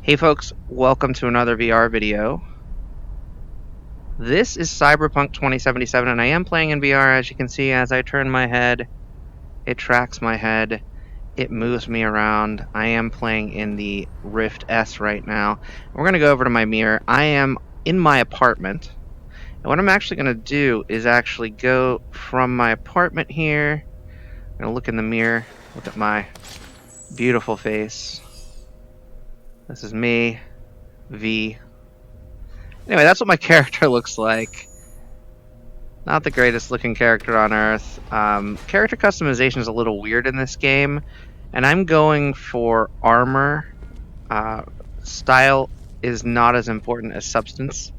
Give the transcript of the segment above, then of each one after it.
Hey folks, welcome to another VR video. This is Cyberpunk 2077 and I am playing in VR. As you can see, as I turn my head, it tracks my head, it moves me around. I am playing in the Rift S right now. We're going to go over to my mirror. I am in my apartment, and what I'm actually going to do is actually go from my apartment here. I'm going to look in the mirror, look at my beautiful face. This is me, V. Anyway, that's what my character looks like. Not the greatest looking character on Earth. Character customization is a little weird in this game, and I'm going for armor. Style is not as important as substance.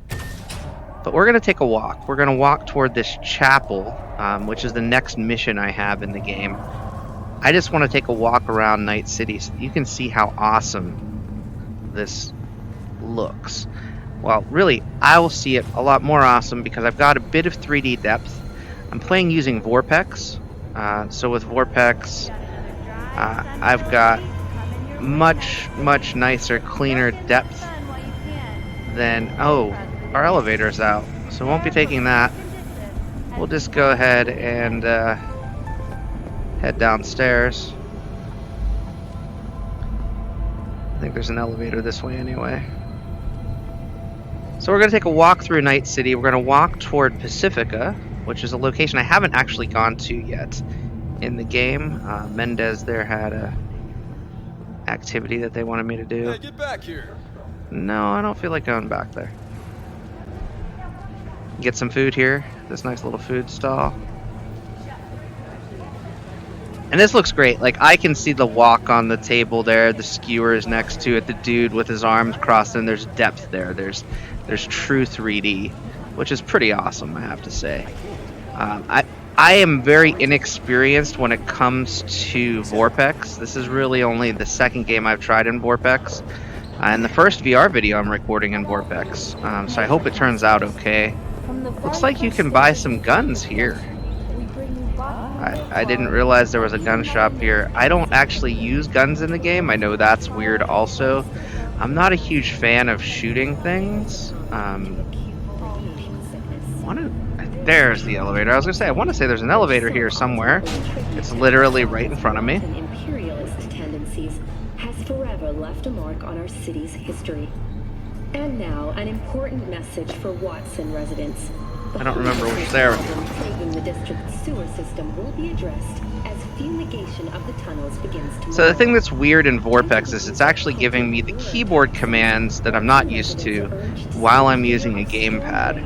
But we're going to take a walk. We're going to walk toward this chapel, which is the next mission I have in the game. I just want to take a walk around Night City so you can see how awesome this looks. Well, really, I will see it a lot more awesome because I've got a bit of 3D depth. I'm playing using VorpX. So with VorpX, I've got much nicer, cleaner depth than... Oh, our elevator's out, so we won't be taking that. We'll just go ahead and head downstairs. I think there's an elevator this way anyway. So we're going to take a walk through Night City. We're going to walk toward Pacifica, which is a location I haven't actually gone to yet in the game. Mendez there had a activity that they wanted me to do. Hey, get back here. No, I don't feel like going back there. Get some food here. This nice little food stall. And this looks great. Like, I can see the wok on the table there, the skewers next to it, the dude with his arms crossed, and there's depth there. There's true 3D, which is pretty awesome, I have to say. I am very inexperienced when it comes to VorpX. This is really only the second game I've tried in VorpX, and the first VR video I'm recording in VorpX, so I hope it turns out okay. Looks like you can buy some guns here. I didn't realize there was a gun shop here. I don't actually use guns in the game. I know that's weird also. I'm not a huge fan of shooting things. There's the elevator. I was going to say, I want to say there's an elevator here somewhere. It's literally right in front of me. Imperialist tendencies has forever left a mark on our city's history. And now, an important message for Watson residents. I don't remember which there. Plaguing the district's sewer system will be addressed as fumigation of the tunnels begins tomorrow. So the thing that's weird in VorpX is it's actually giving me the keyboard commands that I'm not used to while I'm using a gamepad.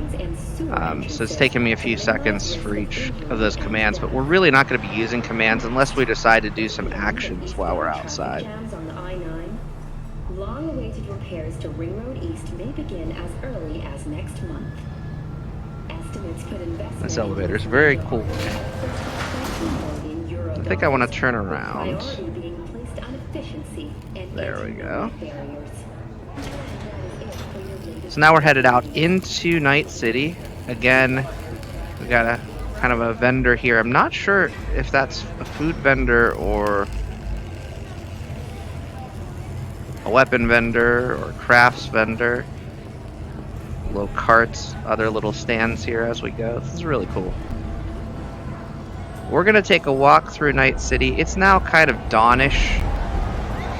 So it's taking me a few seconds for each of those commands, but we're really not going to be using commands unless we decide to do some actions while we're outside. On the I-9, long-awaited repairs to Ring Road East may begin as early as next month. This elevator is very cool. I think I want to turn around. There we go. So now we're headed out into Night City. Again, we got a kind of a vendor here. I'm not sure if that's a food vendor or a weapon vendor or a crafts vendor. Little carts, other little stands here as we go. This is really cool. We're gonna take a walk through Night City. It's now kind of dawnish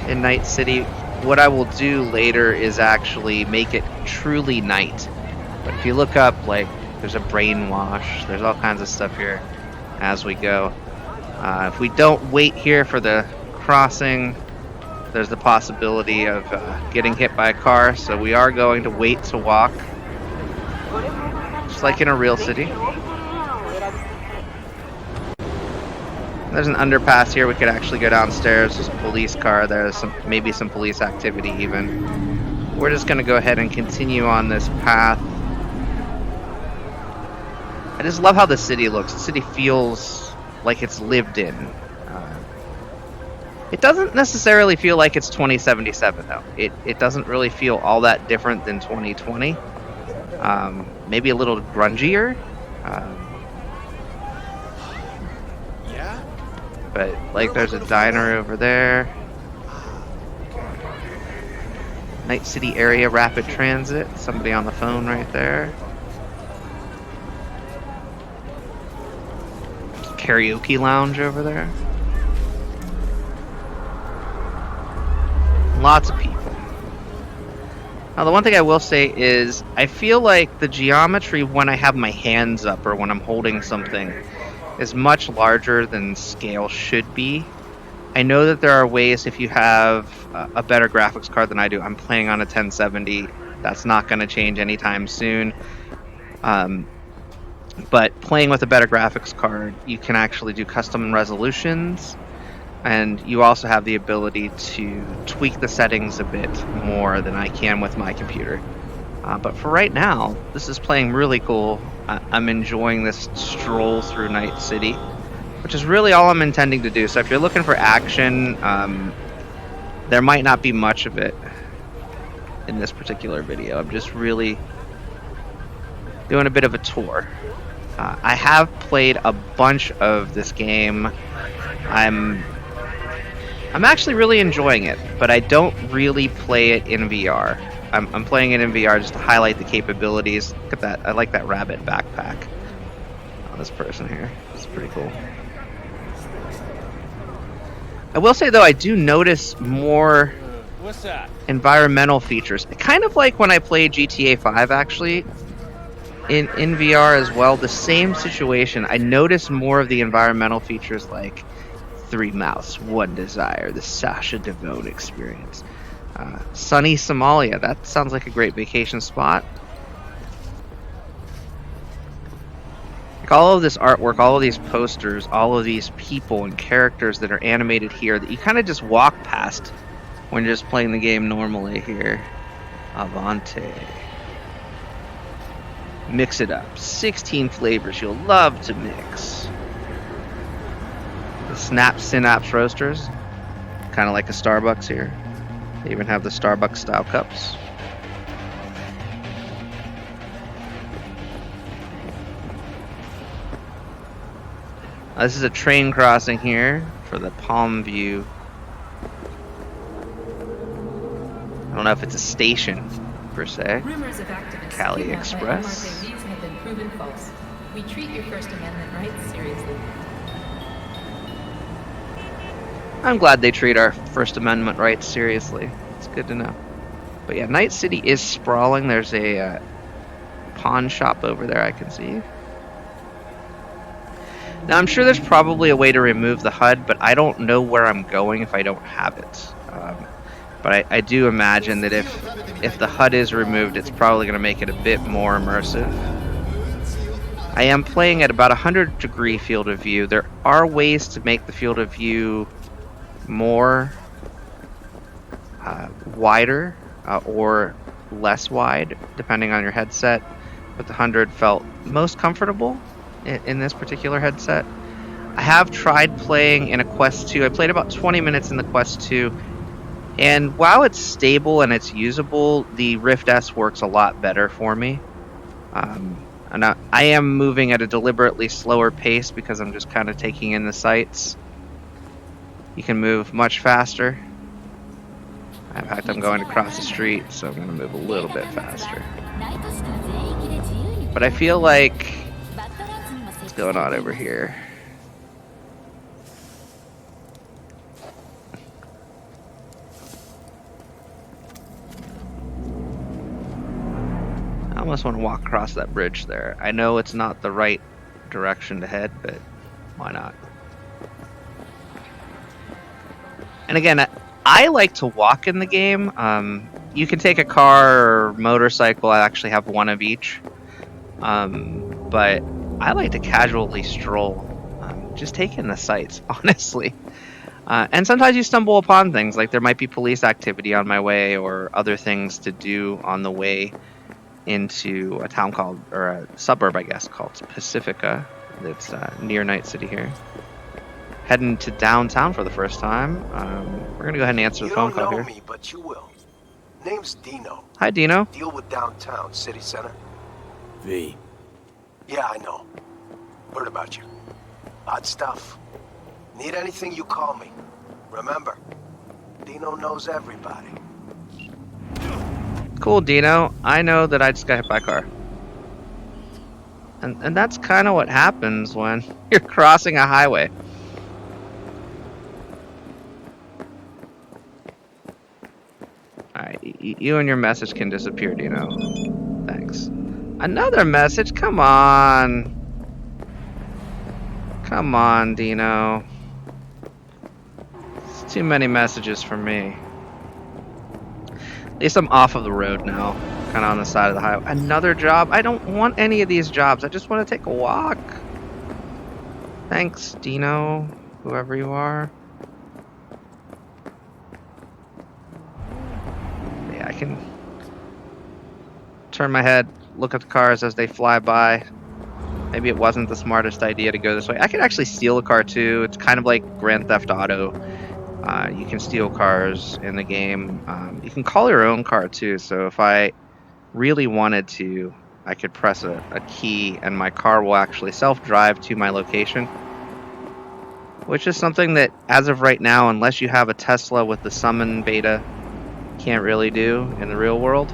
in Night City. What I will do later is actually make it truly night. But if you look up, like, there's a brainwash, there's all kinds of stuff here as we go. If we don't wait here for the crossing, there's the possibility of getting hit by a car, so we are going to wait to walk. Just like in a real city. There's an underpass here. We could actually go downstairs. There's a police car. There's maybe some police activity even. We're just going to go ahead and continue on this path. I just love how the city looks. The city feels like it's lived in. It doesn't necessarily feel like it's 2077 though. It doesn't really feel all that different than 2020. Maybe a little grungier. Yeah? But, like, there's a diner over there. Night City area rapid transit. Somebody on the phone right there. Karaoke lounge over there. Lots of people. Now, the one thing I will say is I feel like the geometry when I have my hands up or when I'm holding something is much larger than scale should be. I know that there are ways, if you have a better graphics card than I do, I'm playing on a 1070, that's not going to change anytime soon. But playing with a better graphics card, you can actually do custom resolutions, and you also have the ability to tweak the settings a bit more than I can with my computer. But for right now, this is playing really cool. I'm enjoying this stroll through Night City, which is really all I'm intending to do. So if you're looking for action, there might not be much of it in this particular video. I'm just really doing a bit of a tour. I have played a bunch of this game. I'm actually really enjoying it, but I don't really play it in VR. I'm playing it in VR just to highlight the capabilities. Look at that. I like that rabbit backpack. Oh, this person here. It's pretty cool. I will say, though, I do notice more What's that? environmental features. Kind of like when I played GTA 5, actually, in VR as well. The same situation. I notice more of the environmental features like 3 mouths, 1 desire, the Sasha Devone experience. Sunny Somalia, that sounds like a great vacation spot. Like all of this artwork, all of these posters, all of these people and characters that are animated here that you kind of just walk past when you're just playing the game normally here. Avante. Mix it up. 16 flavors you'll love to mix. The Snap Synapse Roasters. Kind of like a Starbucks here. They even have the Starbucks style cups. This is a train crossing here for the Palm View. I don't know if it's a station per se. Rumors of activists Cali kidnapped by Express. unmarked AVs have been proven false. We treat your First Amendment rights seriously. I'm glad they treat our First Amendment rights seriously. It's good to know. But yeah, Night City is sprawling. There's a pawn shop over there I can see. Now, I'm sure there's probably a way to remove the HUD, but I don't know where I'm going if I don't have it. But I do imagine that if the HUD is removed, it's probably going to make it a bit more immersive. I am playing at about 100-degree field of view. There are ways to make the field of view more wider or less wide, depending on your headset. But the 100 felt most comfortable in this particular headset. I have tried playing in a Quest 2. I played about 20 minutes in the Quest 2, and while it's stable and it's usable, the Rift S works a lot better for me. And I am moving at a deliberately slower pace because I'm just kind of taking in the sights. You can move much faster. In fact, I'm going to cross the street, so I'm going to move a little bit faster. But I feel like... What's going on over here? I almost want to walk across that bridge there. I know it's not the right direction to head, but why not? And again, I like to walk in the game. You can take a car or motorcycle. I actually have one of each. But I like to casually stroll. Just take in the sights, honestly. And sometimes you stumble upon things, like there might be police activity on my way or other things to do on the way into a town called, or a suburb, I guess, called Pacifica. That's near Night City here. Heading to downtown for the first time. We're gonna go ahead and answer the phone call here. You don't know me, but you will. Name's Dino. Hi, Dino. Deal with downtown, city center. V. Yeah, I know. Heard about you. Odd stuff. Need anything, you call me. Remember, Dino knows everybody. Cool, Dino. I know that I just got hit by a car. And that's kind of what happens when you're crossing a highway. Alright, you and your message can disappear, Dino. Thanks. Another message? Come on. Come on, Dino. It's too many messages for me. At least I'm off of the road now. Kind of on the side of the highway. Another job? I don't want any of these jobs. I just want to take a walk. Thanks, Dino. Whoever you are. Yeah, I can turn my head, look at the cars as they fly by. Maybe it wasn't the smartest idea to go this way. I could actually steal a car too. It's kind of like Grand Theft Auto. You can steal cars in the game. You can call your own car too. So if I really wanted to, I could press a key and my car will actually self-drive to my location. Which is something that, as of right now, unless you have a Tesla with the summon beta, can't really do in the real world.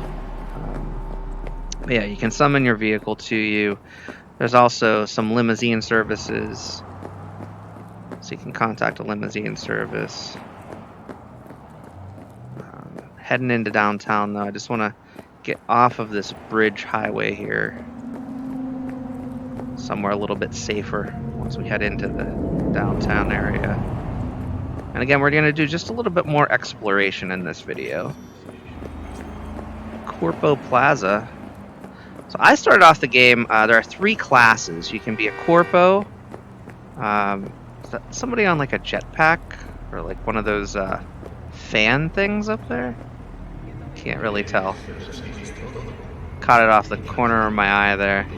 But yeah, you can summon your vehicle to you. There's also some limousine services. So you can contact a limousine service. Heading into downtown though, I just want to get off of this bridge highway here. Somewhere a little bit safer once we head into the downtown area. And again, we're going to do just a little bit more exploration in this video. Corpo Plaza. So I started off the game, there are 3 classes. You can be a Corpo. Is that somebody on like a jetpack? Or like one of those fan things up there? Can't really tell. Caught it off the corner of my eye there.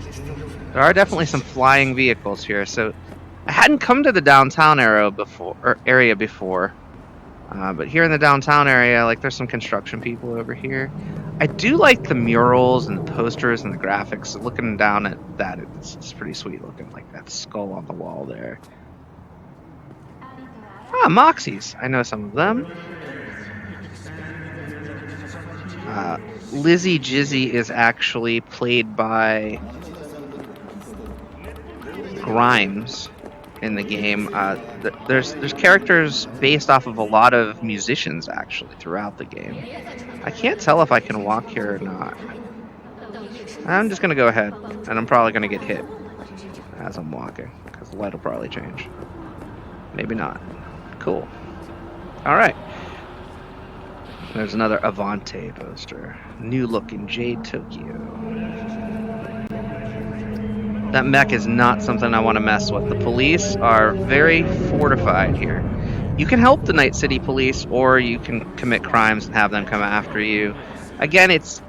There are definitely some flying vehicles here. So I hadn't come to the downtown area before. But here in the downtown area, like there's some construction people over here. I do like the murals and the posters and the graphics. Looking down at that, it's pretty sweet looking, like that skull on the wall there. Ah, Moxies. I know some of them. Lizzie Jizzy is actually played by Grimes in the game. There's characters based off of a lot of musicians actually throughout the game. I can't tell if I can walk here or not. I'm just gonna go ahead, and I'm probably gonna get hit as I'm walking because the light will probably change. Maybe not. Cool. All right. There's another Avante poster. New look in Jade Tokyo. That mech is not something I want to mess with. The police are very fortified here. You can help the Night City police, or you can commit crimes and have them come after you. Again, it's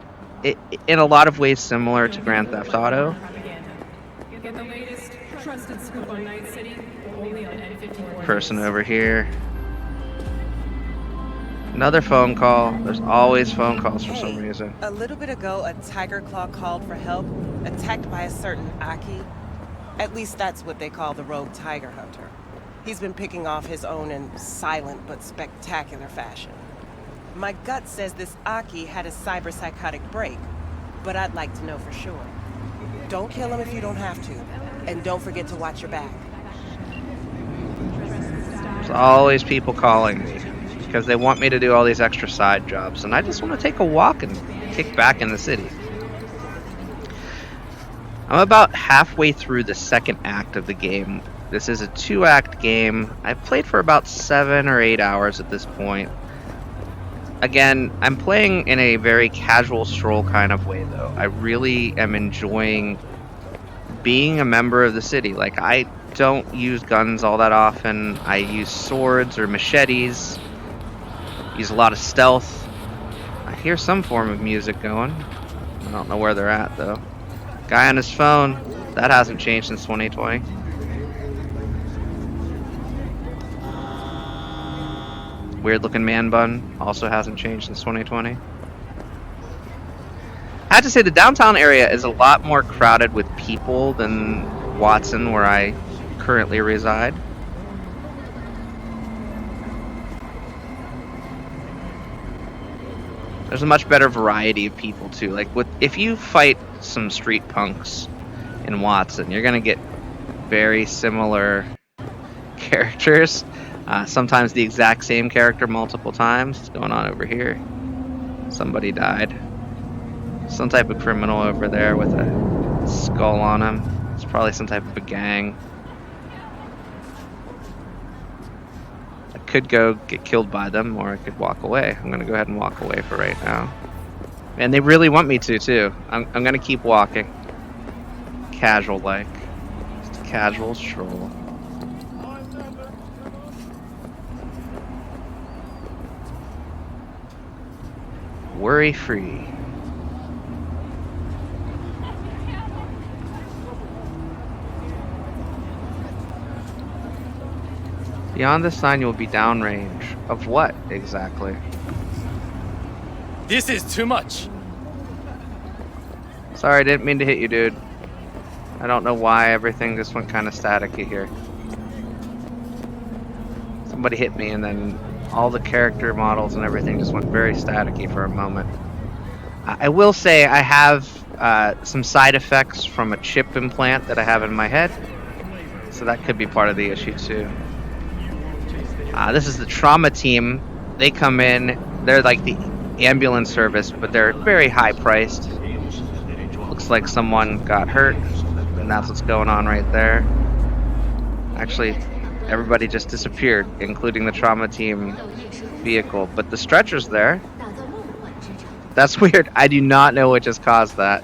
in a lot of ways similar to Grand Theft Auto. Get the latest trusted scoop on Night City, only on N54. Person over here. Another phone call. There's always phone calls for some reason. A little bit ago, a tiger claw called for help, attacked by a certain Aki. At least that's what they call the rogue tiger hunter. He's been picking off his own in silent but spectacular fashion. My gut says this Aki had a cyber-psychotic break, but I'd like to know for sure. Don't kill him if you don't have to, and don't forget to watch your back. There's always people calling me because they want me to do all these extra side jobs, and I just want to take a walk and kick back in the city. I'm about halfway through the second act of the game. This is a 2-act game. I've played for about 7 or 8 hours at this point. Again, I'm playing in a very casual stroll kind of way, though. I really am enjoying being a member of the city. Like, I don't use guns all that often. I use swords or machetes. Use a lot of stealth. I hear some form of music going. I don't know where they're at, though. Guy on his phone. That hasn't changed since 2020. Weird looking man bun. Also hasn't changed since 2020. I have to say the downtown area is a lot more crowded with people than Watson, where I currently reside. There's a much better variety of people too. Like if you fight some street punks in Watson, you're gonna get very similar characters. Sometimes the exact same character multiple times. What's going on over here? Somebody died. Some type of criminal over there with a skull on him. It's probably some type of a gang. I could go get killed by them, or I could walk away. I'm gonna go ahead and walk away for right now. And they really want me to too. I'm gonna keep walking. Casual like. Just a casual stroll. Worry free. Beyond this sign, you will be downrange. Of what exactly? This is too much. Sorry, I didn't mean to hit you, dude. I don't know why everything just went kind of staticky here. Somebody hit me and then all the character models and everything just went very staticky for a moment. I will say I have some side effects from a chip implant that I have in my head. So that could be part of the issue too. This is the trauma team. They come in, they're like the ambulance service, but they're very high priced. Looks like someone got hurt, and that's what's going on right there. Actually, everybody just disappeared, including the trauma team vehicle, but the stretcher's there. That's weird. I do not know what just caused that.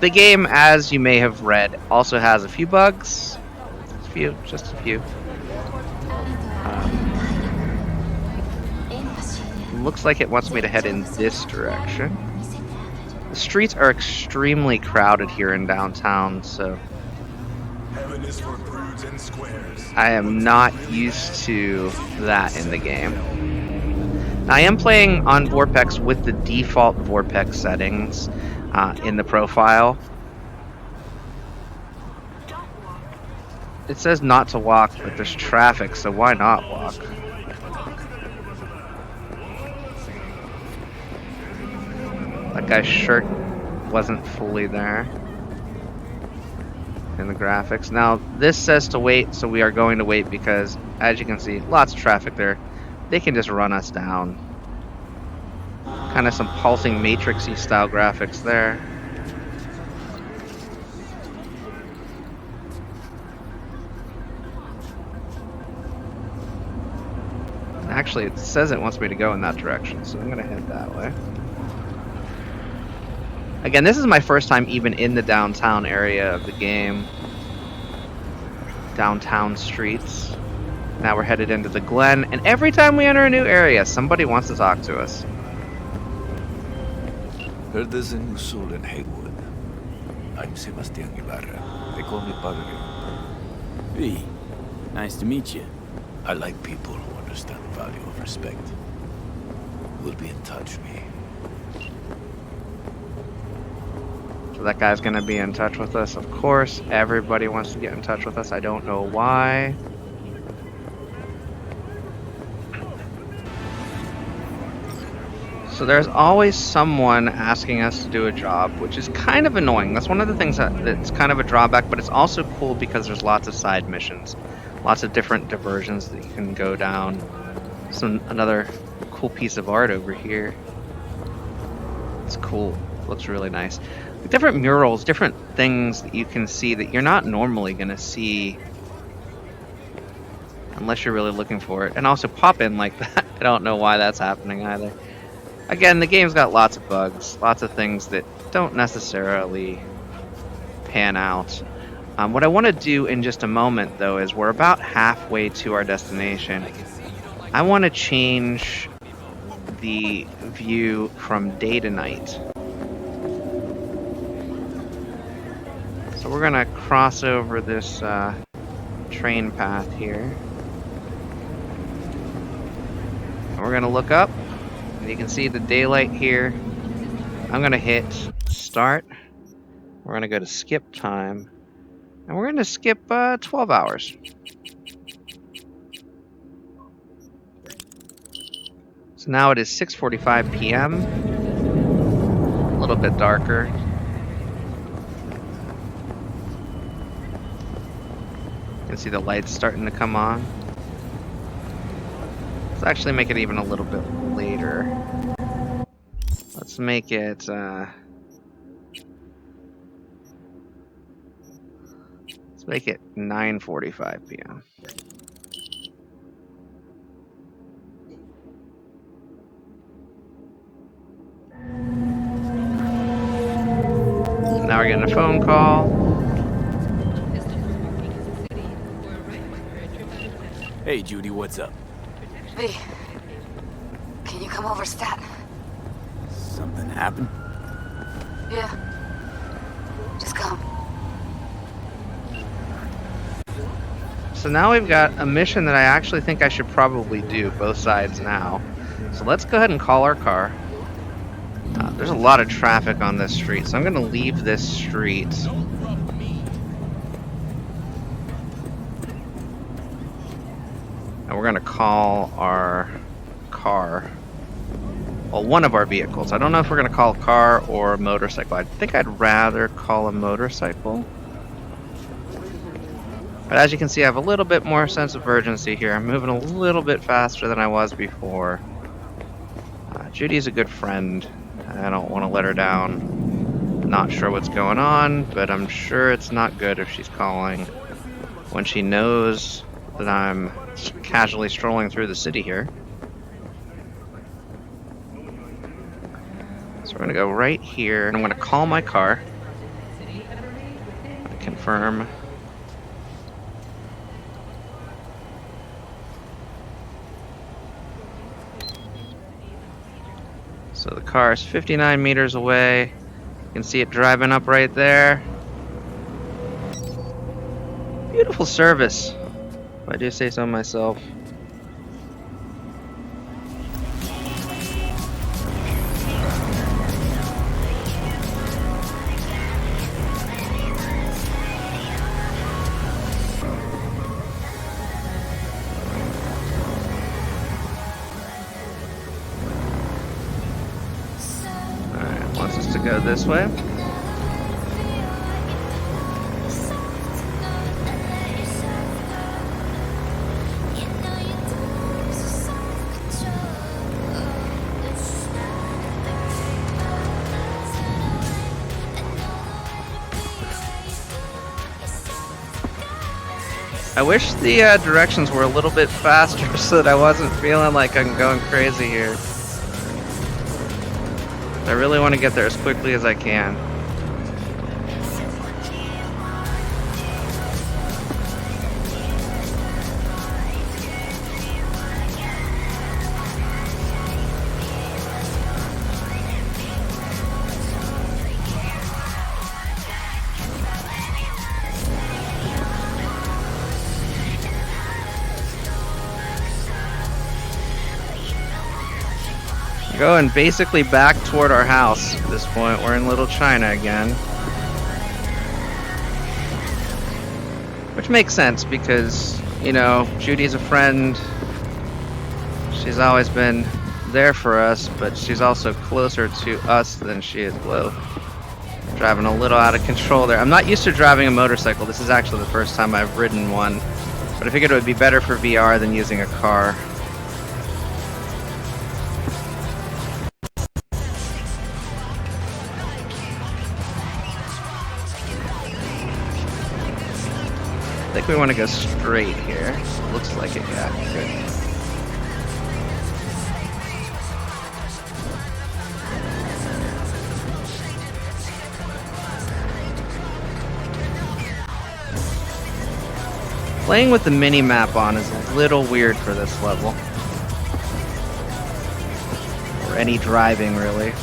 The game, as you may have read, also has a few bugs. Just a few. Looks like it wants me to head in this direction. The streets are extremely crowded here in downtown, so I am not used to that in the game. Now, I am playing on VorpX with the default VorpX settings in the profile. It says not to walk, but there's traffic, so why not walk? That guy's shirt wasn't fully there in the graphics. Now, this says to wait, so we are going to wait because, as you can see, lots of traffic there. They can just run us down. Kind of some pulsing Matrix-y style graphics there. Actually, it says it wants me to go in that direction, so I'm going to head that way. Again, this is my first time even in the downtown area of the game. Downtown streets. Now we're headed into the Glen, and every time we enter a new area, somebody wants to talk to us. Heard there's a new soul in Haywood. I'm Sebastian Ibarra. They call me Padre. V. Nice to meet you. I like people who understand the value of respect. We'll be in touch, V. So that guy's gonna be in touch with us, of course. Everybody wants to get in touch with us. I don't know why. So there's always someone asking us to do a job, which is kind of annoying. That's one of the things that's kind of a drawback, but it's also cool because there's lots of side missions. Lots of different diversions that you can go down. Another cool piece of art over here. It's cool. Looks really nice. Different murals, different things that you can see that you're not normally going to see unless you're really looking for it. And also pop in like that. I don't know why that's happening either. Again, the game's got lots of bugs, lots of things that don't necessarily pan out. What I want to do in just a moment, though, is we're about halfway to our destination. I want to change the view from day to night. So we're going to cross over this train path here. And we're going to look up. And you can see the daylight here. I'm going to hit start. We're going to go to skip time. And we're going to skip 12 hours. So now it is 6:45 p.m. A little bit darker. You can see the lights starting to come on. Let's actually make it even a little bit later. Let's make it, let's make it 9:45 p.m. Now we're getting a phone call. Hey, Judy, what's up? V, can you come over stat? Something happened? Yeah. Just come. So now we've got a mission that I actually think I should probably do, both sides now. So let's go ahead and call our car. There's a lot of traffic on this street, so I'm going to leave this street. And we're going to call our car. Well, one of our vehicles. I don't know if we're going to call a car or a motorcycle. I think I'd rather call a motorcycle. But as you can see, I have a little bit more sense of urgency here. I'm moving a little bit faster than I was before. Judy's a good friend. I don't want to let her down. Not sure what's going on, but I'm sure it's not good if she's calling when she knows that I'm casually strolling through the city here. So we're going to go right here, and I'm going to call my car. Confirm. So the car is 59 meters away. You can see it driving up right there. Beautiful service, if I do say so myself. To go this way. I wish the directions were a little bit faster so that I wasn't feeling like I'm going crazy here. I really want to get there as quickly as I can. Going basically back toward our house at this point. We're in Little China again. Which makes sense because, you know, Judy's a friend. She's always been there for us, but she's also closer to us than she is Blue. Driving a little out of control there. I'm not used to driving a motorcycle. This is actually the first time I've ridden one. But I figured it would be better for VR than using a car. I think we want to go straight here. Looks like it, yeah, good. Playing with the mini-map on is a little weird for this level. Or any driving, really.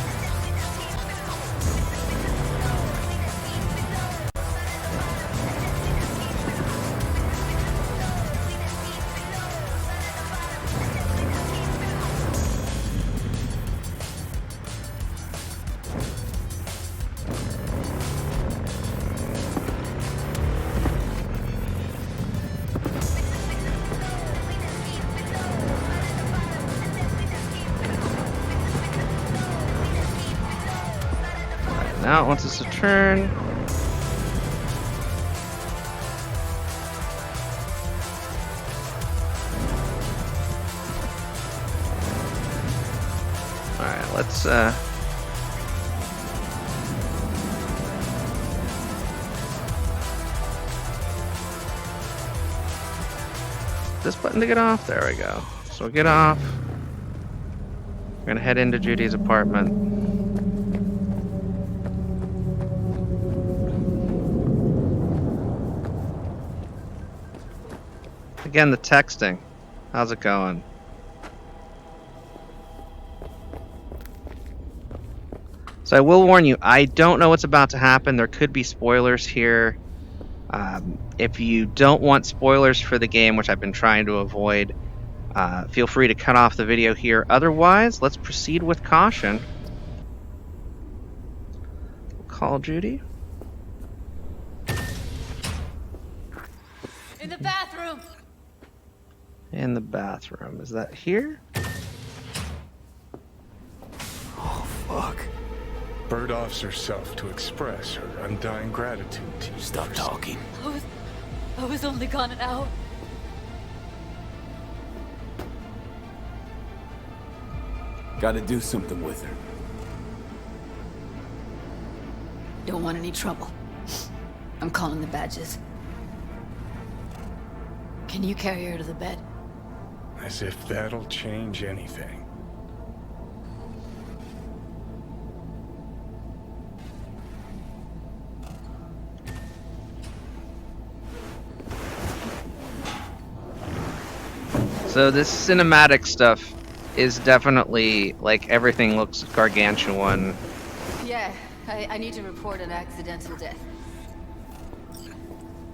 Now it wants us to turn. Alright, let's this button to get off? There we go. So we'll get off. We're gonna head into Judy's apartment. Again, the texting. How's it going? So I will warn you, I don't know what's about to happen. There could be spoilers here. If you don't want spoilers for the game, which I've been trying to avoid, feel free to cut off the video here. Otherwise, let's proceed with caution. We'll call Judy. In the bathroom! In the bathroom. Is that here? Oh, fuck. Bird offs herself to express her undying gratitude to you. Stop talking. I was only gone an hour. Gotta do something with her. Don't want any trouble. I'm calling the badges. Can you carry her to the bed? As if that'll change anything. So this cinematic stuff is definitely, like, everything looks gargantuan. Yeah, I need to report an accidental death.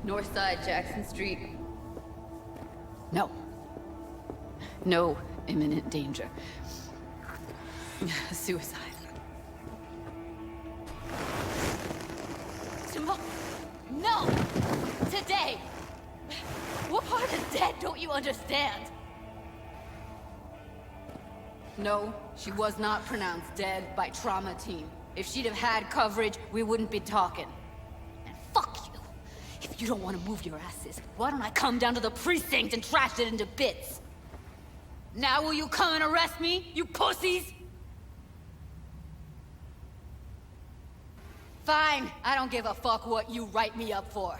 North side, Jackson Street. No. No imminent danger. Suicide. Tomorrow. No! Today! What part of dead don't you understand? No, she was not pronounced dead by trauma team. If she'd have had coverage, we wouldn't be talking. And fuck you. If you don't want to move your asses, why don't I come down to the precinct and trash it into bits? Now will you come and arrest me, you pussies? Fine, I don't give a fuck what you write me up for.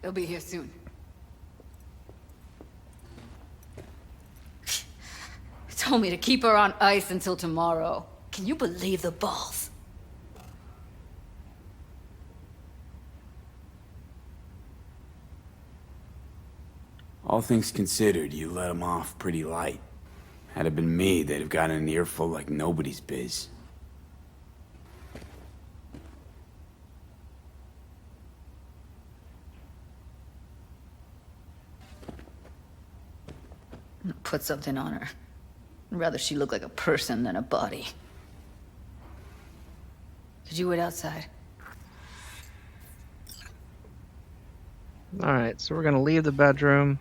They'll be here soon. Told me to keep her on ice until tomorrow. Can you believe the balls? All things considered, you let them off pretty light. Had it been me, they'd have gotten an earful like nobody's biz. Put something on her. I'd rather she look like a person than a body. Could you wait outside? Alright, so we're gonna leave the bedroom.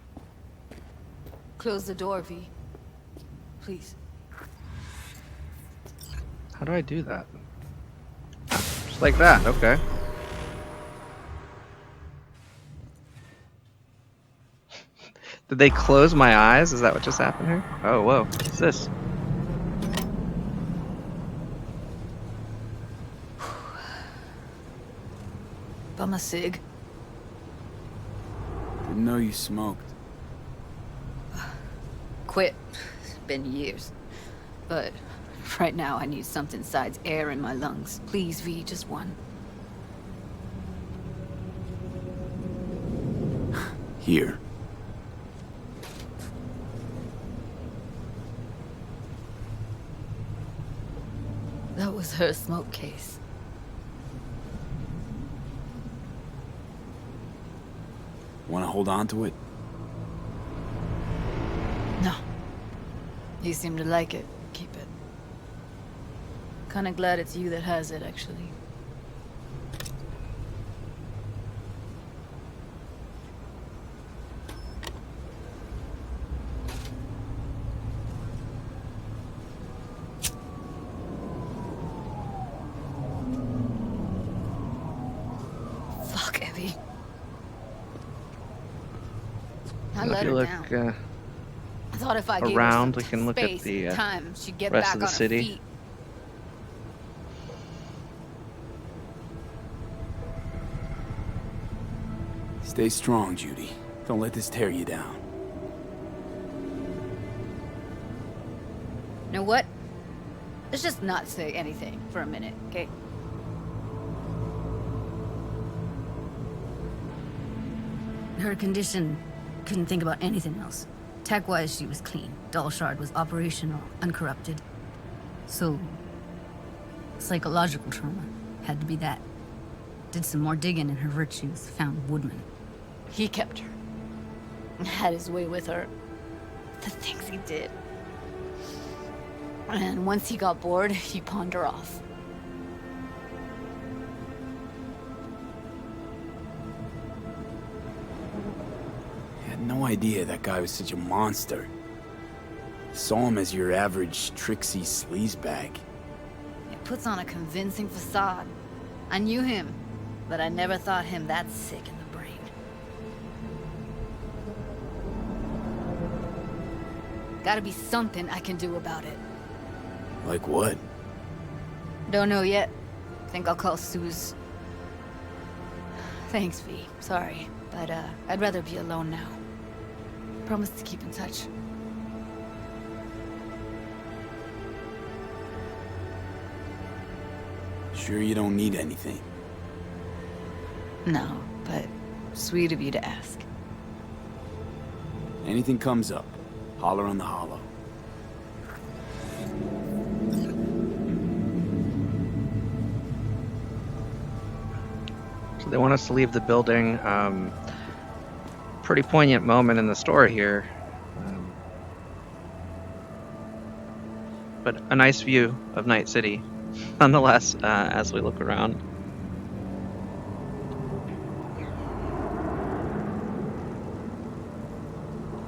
Close the door, V. Please. How do I do that? Just like that, okay. Did they close my eyes? Is that what just happened here? Oh, whoa. What's this? Bum a cig. Didn't know you smoked. Quit. It's been years. But right now I need something besides air in my lungs. Please, V, just one. Here. That was her smoke case. Wanna hold on to it? No. You seem to like it. Keep it. Kinda glad it's you that has it, actually. I If let you her look down. I thought if I gave her around, some we can look at space the and time, she'd get rest back of the on her city. feet. Stay strong, Judy. Don't let this tear you down. You know what? Let's just not say anything for a minute, okay? Her condition, couldn't think about anything else. Tech-wise, she was clean. Doll Shard was operational, uncorrupted. So, psychological trauma had to be that. Did some more digging in her virtues, found Woodman. He kept her. Had his way with her. The things he did. And once he got bored, he pawned her off. I had no idea that guy was such a monster. Saw him as your average tricksy sleazebag. He puts on a convincing facade. I knew him, but I never thought him that sick in the brain. Gotta be something I can do about it. Like what? Don't know yet. Think I'll call Suze. Thanks, V. Sorry, but I'd rather be alone now. Promise to keep in touch. Sure you don't need anything? No, but sweet of you to ask. Anything comes up, holler on the hollow. So they want us to leave the building. Pretty poignant moment in the story here. But a nice view of Night City, nonetheless, as we look around.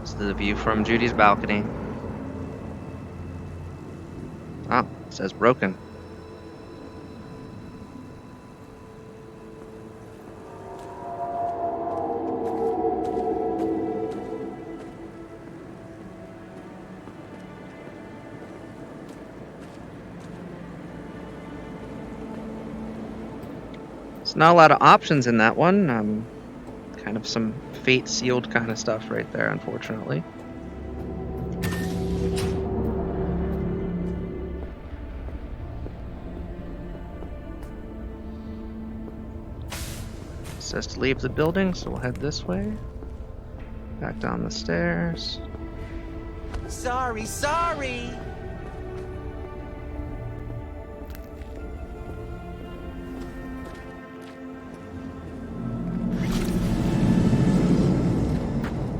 This is the view from Judy's balcony. Ah, it says broken. There's not a lot of options in that one. Kind of some fate sealed kind of stuff right there, unfortunately. It says to leave the building, so we'll head this way. Back down the stairs. Sorry.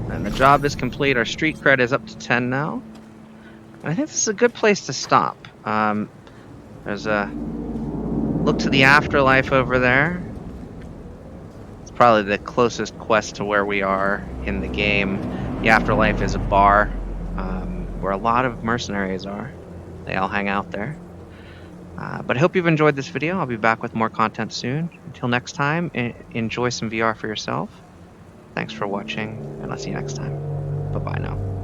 And the job is complete. Our street cred is up to 10 now. And I think this is a good place to stop. There's a look to the afterlife over there. It's probably the closest quest to where we are in the game. The afterlife is a bar where a lot of mercenaries are. They all hang out there. But I hope you've enjoyed this video. I'll be back with more content soon. Until next time, enjoy some VR for yourself. Thanks for watching, and I'll see you next time. Bye-bye now.